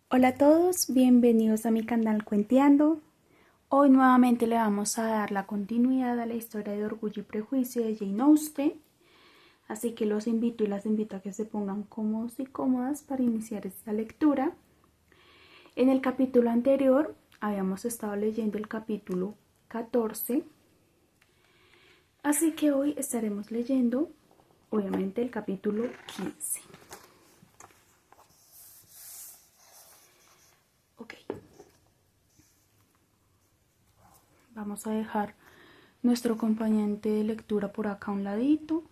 Hola a todos, bienvenidos a mi canal Cuenteando. Hoy nuevamente le vamos a dar la continuidad a la historia de Orgullo y Prejuicio de Jane Austen. Así que los invito y las invito a que se pongan cómodos y cómodas para iniciar esta lectura. En el capítulo anterior habíamos estado leyendo el capítulo 14. Así que hoy estaremos leyendo, obviamente, el capítulo 15. Ok. Vamos a dejar nuestro acompañante de lectura por acá a un ladito.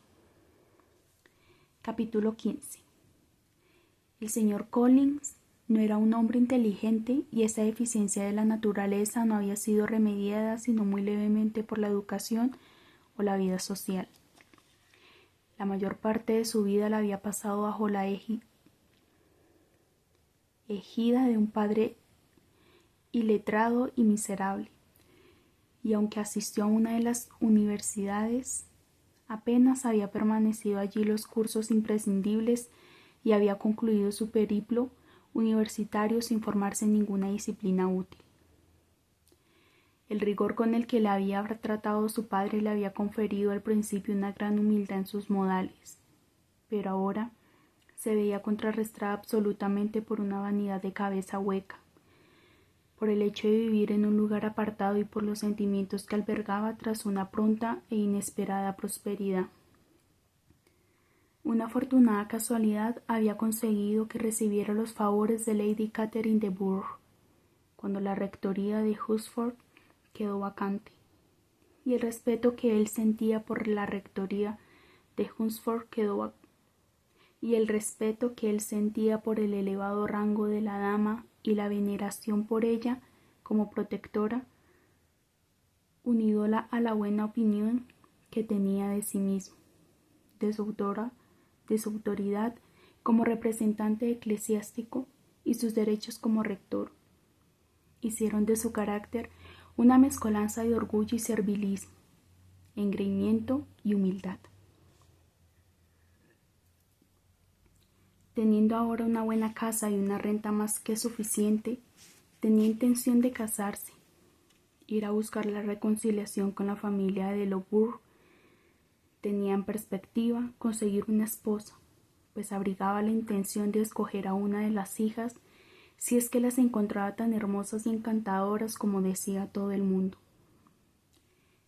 Capítulo 15. El señor Collins no era un hombre inteligente y esa deficiencia de la naturaleza no había sido remediada sino muy levemente por la educación o la vida social. La mayor parte de su vida la había pasado bajo la égida de un padre iletrado y miserable, y aunque asistió a una de las universidades, apenas había permanecido allí los cursos imprescindibles y había concluido su periplo universitario sin formarse en ninguna disciplina útil. El rigor con el que le había tratado su padre le había conferido al principio una gran humildad en sus modales, pero ahora se veía contrarrestada absolutamente por una vanidad de cabeza hueca, por el hecho de vivir en un lugar apartado y por los sentimientos que albergaba tras una pronta e inesperada prosperidad. Una afortunada casualidad había conseguido que recibiera los favores de Lady Catherine de Bourgh, cuando la rectoría de Huxford quedó vacante, y el respeto que él sentía por la rectoría de Huxford y el respeto que él sentía por el elevado rango de la dama y la veneración por ella como protectora, unidola a la buena opinión que tenía de sí mismo, de su autoridad como representante eclesiástico y sus derechos como rector, hicieron de su carácter una mezcolanza de orgullo y servilismo, engreimiento y humildad. Teniendo ahora una buena casa y una renta más que suficiente, tenía intención de casarse, ir a buscar la reconciliación con la familia de Loughborough. Tenía en perspectiva conseguir una esposa, pues abrigaba la intención de escoger a una de las hijas si es que las encontraba tan hermosas y encantadoras como decía todo el mundo.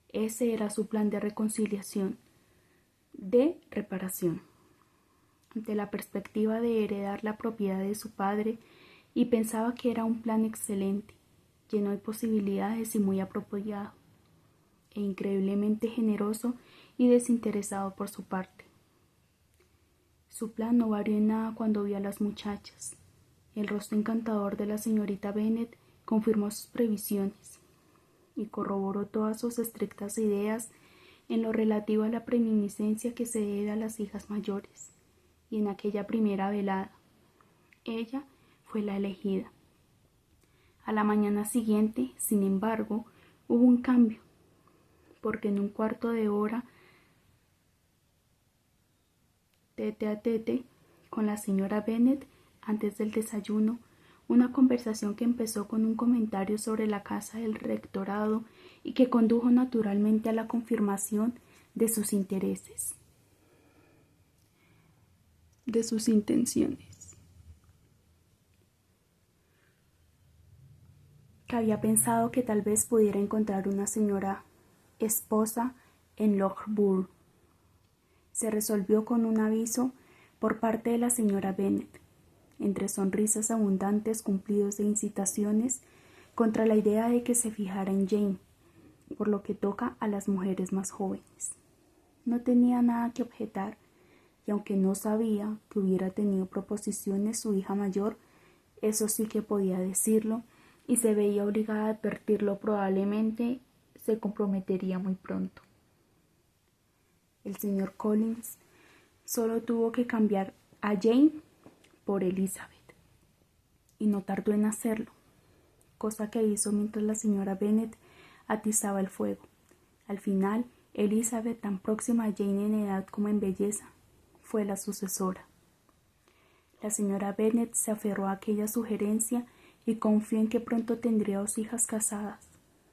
Ese era su plan de reconciliación, de reparación. Ante la perspectiva de heredar la propiedad de su padre, y pensaba que era un plan excelente, lleno de posibilidades y muy apropiado, e increíblemente generoso y desinteresado por su parte. Su plan no varió en nada cuando vio a las muchachas. El rostro encantador de la señorita Bennet confirmó sus previsiones y corroboró todas sus estrictas ideas en lo relativo a la preeminencia que se debe a las hijas mayores. Y en aquella primera velada, ella fue la elegida. A la mañana siguiente, sin embargo, hubo un cambio, porque en un cuarto de hora tete a tete con la señora Bennet antes del desayuno, una conversación que empezó con un comentario sobre la casa del rectorado y que condujo naturalmente a la confirmación de sus intereses, de sus intenciones. Que había pensado que tal vez pudiera encontrar una señora esposa en Loughborough. Se resolvió con un aviso por parte de la señora Bennet, entre sonrisas abundantes cumplidos de incitaciones contra la idea de que se fijara en Jane, por lo que toca a las mujeres más jóvenes. No tenía nada que objetar, y aunque no sabía que hubiera tenido proposiciones su hija mayor, eso sí que podía decirlo, y se veía obligada a advertirlo. Probablemente se comprometería muy pronto. El señor Collins solo tuvo que cambiar a Jane por Elizabeth, y no tardó en hacerlo, cosa que hizo mientras la señora Bennet atizaba el fuego. Al final, Elizabeth, tan próxima a Jane en edad como en belleza, fue la sucesora. La señora Bennet se aferró a aquella sugerencia y confió en que pronto tendría 2 hijas casadas,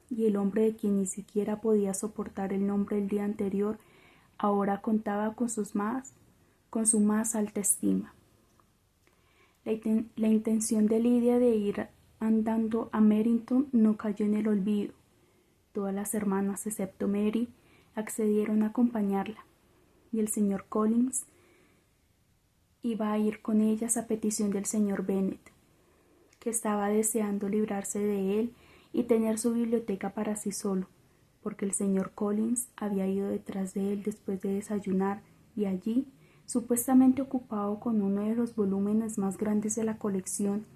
y el hombre de quien ni siquiera podía soportar el nombre el día anterior ahora contaba con su más alta estima. La intención de Lidia de ir andando a Merrington no cayó en el olvido. Todas las hermanas, excepto Mary, accedieron a acompañarla, y el señor Collins iba a ir con ellas a petición del señor Bennet, que estaba deseando librarse de él y tener su biblioteca para sí solo, porque el señor Collins había ido detrás de él después de desayunar y allí, supuestamente ocupado con uno de los volúmenes más grandes de la colección,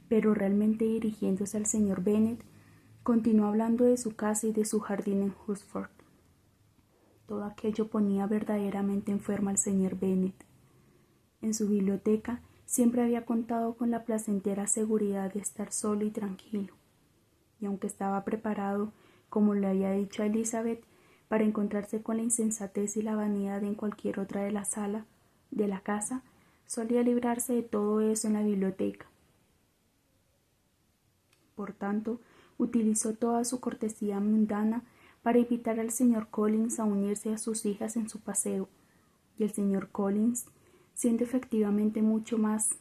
pero realmente dirigiéndose al señor Bennet, continuó hablando de su casa y de su jardín en Huxford. Todo aquello ponía verdaderamente enfermo al señor Bennet. En su biblioteca siempre había contado con la placentera seguridad de estar solo y tranquilo, y aunque estaba preparado, como le había dicho a Elizabeth, para encontrarse con la insensatez y la vanidad en cualquier otra de la casa, solía librarse de todo eso en la biblioteca. Por tanto, utilizó toda su cortesía mundana para invitar al señor Collins a unirse a sus hijas en su paseo, y el señor Collins, siendo efectivamente mucho más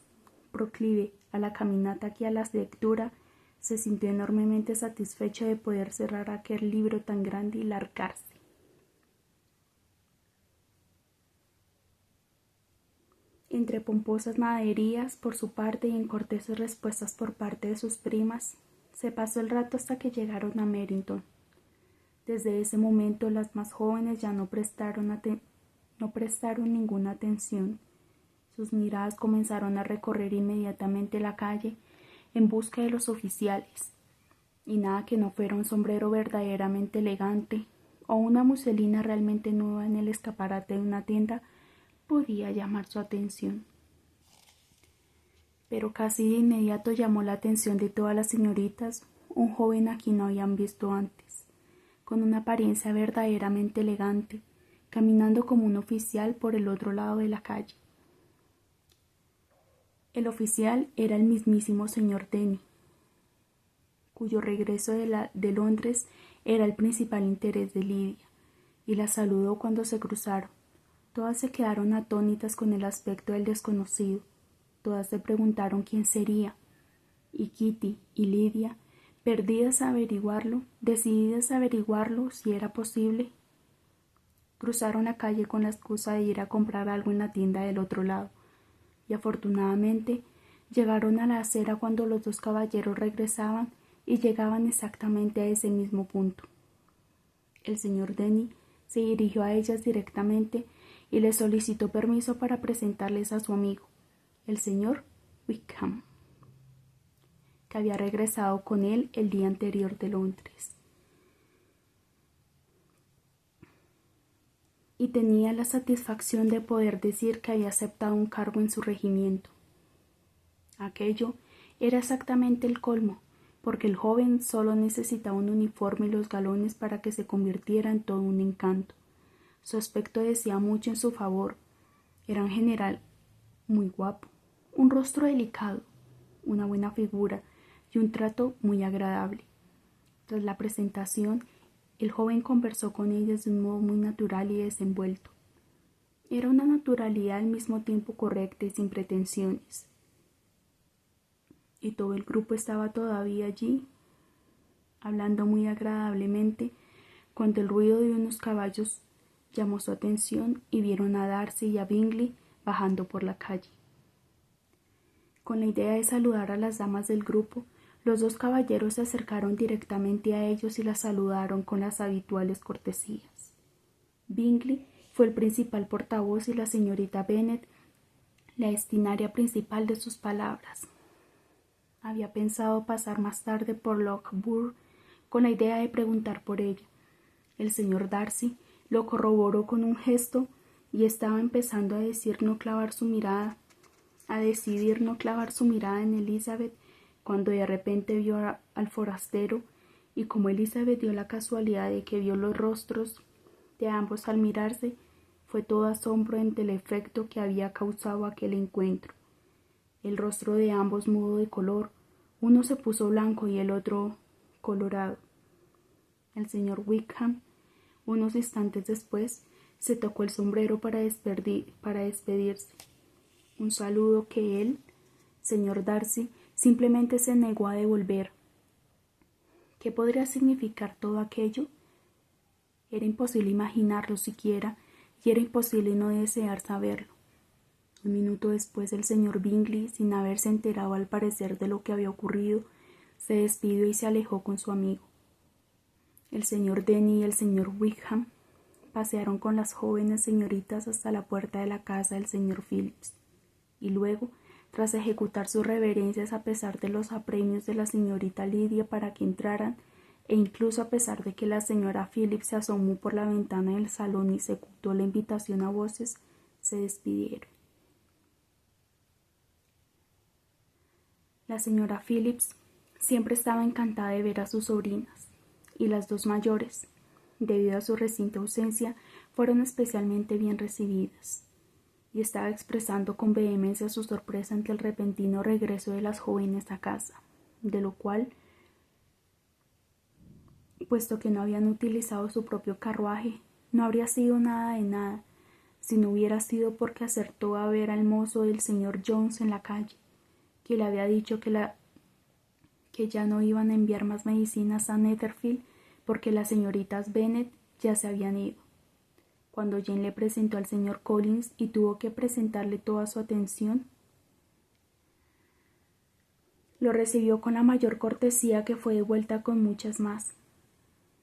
proclive a la caminata que a la lectura, se sintió enormemente satisfecho de poder cerrar aquel libro tan grande y largarse. Entre pomposas maderías por su parte y en corteses respuestas por parte de sus primas, se pasó el rato hasta que llegaron a Merrington. Desde ese momento las más jóvenes ya no prestaron ninguna atención. Sus miradas comenzaron a recorrer inmediatamente la calle en busca de los oficiales, y nada que no fuera un sombrero verdaderamente elegante o una muselina realmente nueva en el escaparate de una tienda podía llamar su atención. Pero casi de inmediato llamó la atención de todas las señoritas un joven a quien no habían visto antes, con una apariencia verdaderamente elegante, caminando como un oficial por el otro lado de la calle. El oficial era el mismísimo señor Denny, cuyo regreso de Londres era el principal interés de Lidia, y la saludó cuando se cruzaron. Todas se quedaron atónitas con el aspecto del desconocido. Todas se preguntaron quién sería, y Kitty y Lidia, decididas a averiguarlo si era posible, cruzaron la calle con la excusa de ir a comprar algo en la tienda del otro lado, y afortunadamente llegaron a la acera cuando los 2 caballeros regresaban y llegaban exactamente a ese mismo punto. El señor Denny se dirigió a ellas directamente y les solicitó permiso para presentarles a su amigo, el señor Wickham, que había regresado con él el día anterior de Londres, y tenía la satisfacción de poder decir que había aceptado un cargo en su regimiento. Aquello era exactamente el colmo, porque el joven solo necesitaba un uniforme y los galones para que se convirtiera en todo un encanto. Su aspecto decía mucho en su favor. Era en general muy guapo, un rostro delicado, una buena figura y un trato muy agradable. Tras la presentación, el joven conversó con ellas de un modo muy natural y desenvuelto. Era una naturalidad al mismo tiempo correcta y sin pretensiones. Y todo el grupo estaba todavía allí, hablando muy agradablemente, cuando el ruido de unos caballos llamó su atención y vieron a Darcy y a Bingley bajando por la calle. Con la idea de saludar a las damas del grupo, los 2 caballeros se acercaron directamente a ellos y las saludaron con las habituales cortesías. Bingley fue el principal portavoz y la señorita Bennet la destinataria principal de sus palabras. Había pensado pasar más tarde por Loughborough con la idea de preguntar por ella. El señor Darcy lo corroboró con un gesto y estaba empezando a decidir no clavar su mirada en Elizabeth cuando de repente vio al forastero, y como Elizabeth dio la casualidad de que vio los rostros de ambos al mirarse, fue todo asombro ante el efecto que había causado aquel encuentro. El rostro de ambos mudó de color, uno se puso blanco y el otro colorado. El señor Wickham, unos instantes después, se tocó el sombrero para despedirse, un saludo que él, señor Darcy, simplemente se negó a devolver. ¿Qué podría significar todo aquello? Era imposible imaginarlo siquiera, y era imposible no desear saberlo. Un minuto después el señor Bingley, sin haberse enterado al parecer de lo que había ocurrido, se despidió y se alejó con su amigo. El señor Denny y el señor Wickham pasearon con las jóvenes señoritas hasta la puerta de la casa del señor Phillips, y luego, tras ejecutar sus reverencias a pesar de los apremios de la señorita Lydia para que entraran, e incluso a pesar de que la señora Phillips se asomó por la ventana del salón y ejecutó la invitación a voces, se despidieron. La señora Phillips siempre estaba encantada de ver a sus sobrinas, y las dos mayores, debido a su reciente ausencia, fueron especialmente bien recibidas, y estaba expresando con vehemencia su sorpresa ante el repentino regreso de las jóvenes a casa, de lo cual, puesto que no habían utilizado su propio carruaje, no habría sido nada de nada, si no hubiera sido porque acertó a ver al mozo del señor Jones en la calle, que le había dicho que ya no iban a enviar más medicinas a Netherfield porque las señoritas Bennet ya se habían ido. Cuando Jane le presentó al señor Collins y tuvo que presentarle toda su atención, lo recibió con la mayor cortesía, que fue devuelta con muchas más,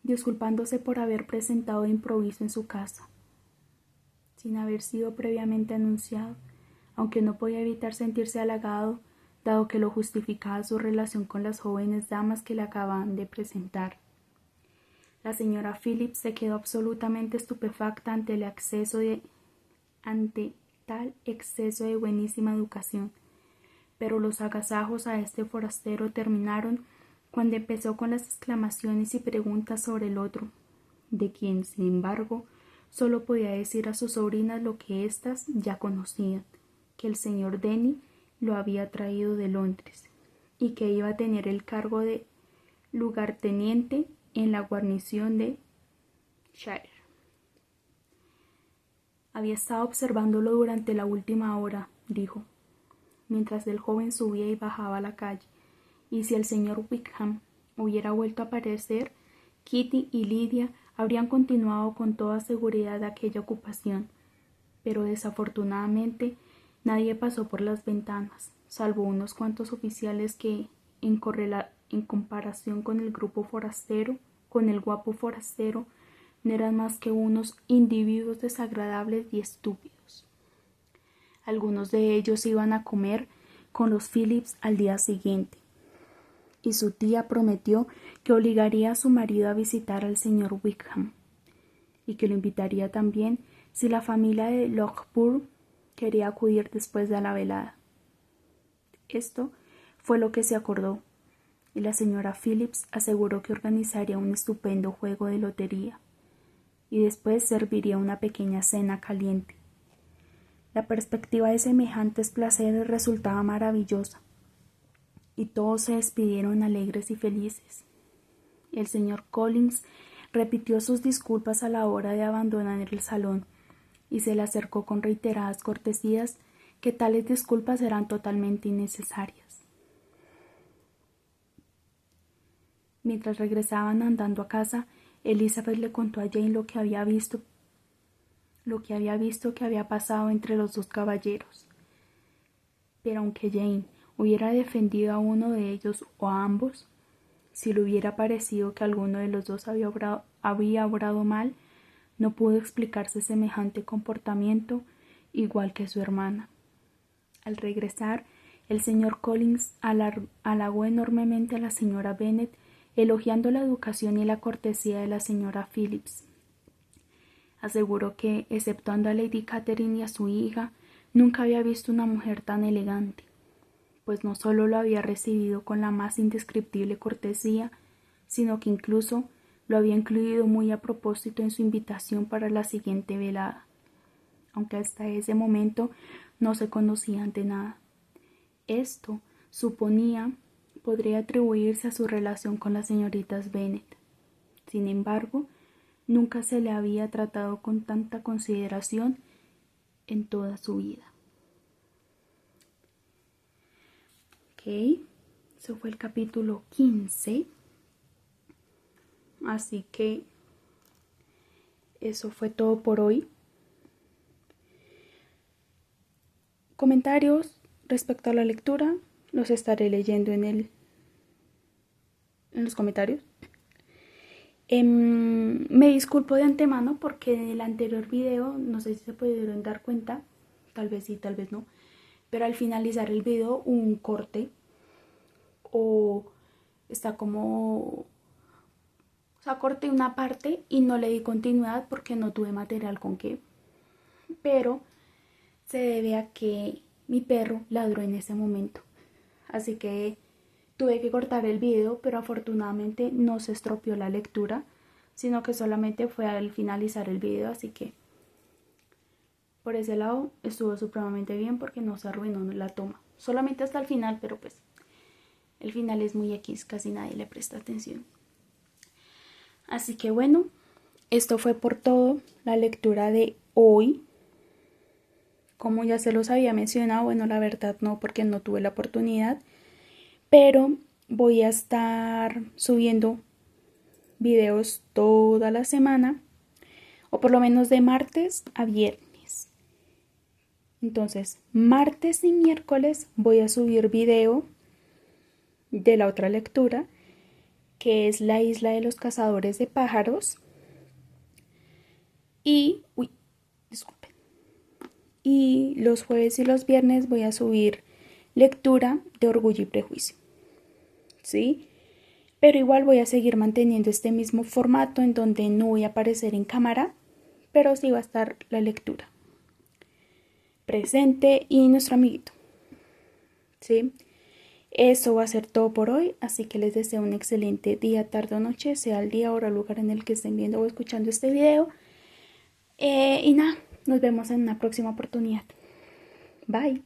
disculpándose por haber presentado de improviso en su casa, sin haber sido previamente anunciado, aunque no podía evitar sentirse halagado, dado que lo justificaba su relación con las jóvenes damas que le acababan de presentar. La señora Phillips se quedó absolutamente estupefacta ante tal exceso de buenísima educación, pero los agasajos a este forastero terminaron cuando empezó con las exclamaciones y preguntas sobre el otro, de quien, sin embargo, solo podía decir a sus sobrinas lo que éstas ya conocían, que el señor Denny lo había traído de Londres, y que iba a tener el cargo de lugarteniente en la guarnición de Shire. Había estado observándolo durante la última hora, dijo, mientras el joven subía y bajaba la calle, y si el señor Wickham hubiera vuelto a aparecer, Kitty y Lydia habrían continuado con toda seguridad aquella ocupación, pero desafortunadamente nadie pasó por las ventanas, salvo unos cuantos oficiales que, en comparación con el guapo forastero, no eran más que unos individuos desagradables y estúpidos. Algunos de ellos iban a comer con los Phillips al día siguiente, y su tía prometió que obligaría a su marido a visitar al señor Wickham, y que lo invitaría también si la familia de Loughborough quería acudir después de la velada. Esto fue lo que se acordó, y la señora Phillips aseguró que organizaría un estupendo juego de lotería, y después serviría una pequeña cena caliente. La perspectiva de semejantes placeres resultaba maravillosa, y todos se despidieron alegres y felices. El señor Collins repitió sus disculpas a la hora de abandonar el salón, y se le acercó con reiteradas cortesías que tales disculpas eran totalmente innecesarias. Mientras regresaban andando a casa, Elizabeth le contó a Jane lo que había visto que había pasado entre los dos caballeros. Pero aunque Jane hubiera defendido a uno de ellos o a ambos, si le hubiera parecido que alguno de los dos había obrado mal, no pudo explicarse semejante comportamiento, igual que su hermana. Al regresar, el señor Collins halagó enormemente a la señora Bennet, elogiando la educación y la cortesía de la señora Phillips. Aseguró que, exceptuando a Lady Catherine y a su hija, nunca había visto una mujer tan elegante, pues no solo lo había recibido con la más indescriptible cortesía, sino que incluso lo había incluido muy a propósito en su invitación para la siguiente velada, aunque hasta ese momento no se conocían de nada. Esto, suponía, podría atribuirse a su relación con las señoritas Bennet. Sin embargo, nunca se le había tratado con tanta consideración en toda su vida. Ok, eso fue el capítulo 15. Así que eso fue todo por hoy. Comentarios respecto a la lectura los estaré leyendo en los comentarios. Me disculpo de antemano porque en el anterior video, no sé si se pudieron dar cuenta, tal vez sí, tal vez no, pero al finalizar el video hubo un corte o está como, o sea, corté una parte y no le di continuidad porque no tuve material con qué, pero se debe a que mi perro ladró en ese momento, así que tuve que cortar el video, pero afortunadamente no se estropeó la lectura, sino que solamente fue al finalizar el video, así que por ese lado estuvo supremamente bien porque no se arruinó la toma. Solamente hasta el final, pero pues el final es muy X, casi nadie le presta atención. Así que bueno, esto fue por todo la lectura de hoy. Como ya se los había mencionado, bueno, la verdad no, porque no tuve la oportunidad, pero voy a estar subiendo videos toda la semana, o por lo menos de martes a viernes. Entonces, martes y miércoles voy a subir video de la otra lectura, que es La isla de los cazadores de pájaros. Y, disculpen. Y los jueves y los viernes voy a subir lectura de Orgullo y Prejuicio. ¿Sí? Pero igual voy a seguir manteniendo este mismo formato en donde no voy a aparecer en cámara, pero sí va a estar la lectura presente y nuestro amiguito. ¿Sí? Eso va a ser todo por hoy, así que les deseo un excelente día, tarde o noche, sea el día, hora o lugar en el que estén viendo o escuchando este video. Y nada, nos vemos en una próxima oportunidad. Bye.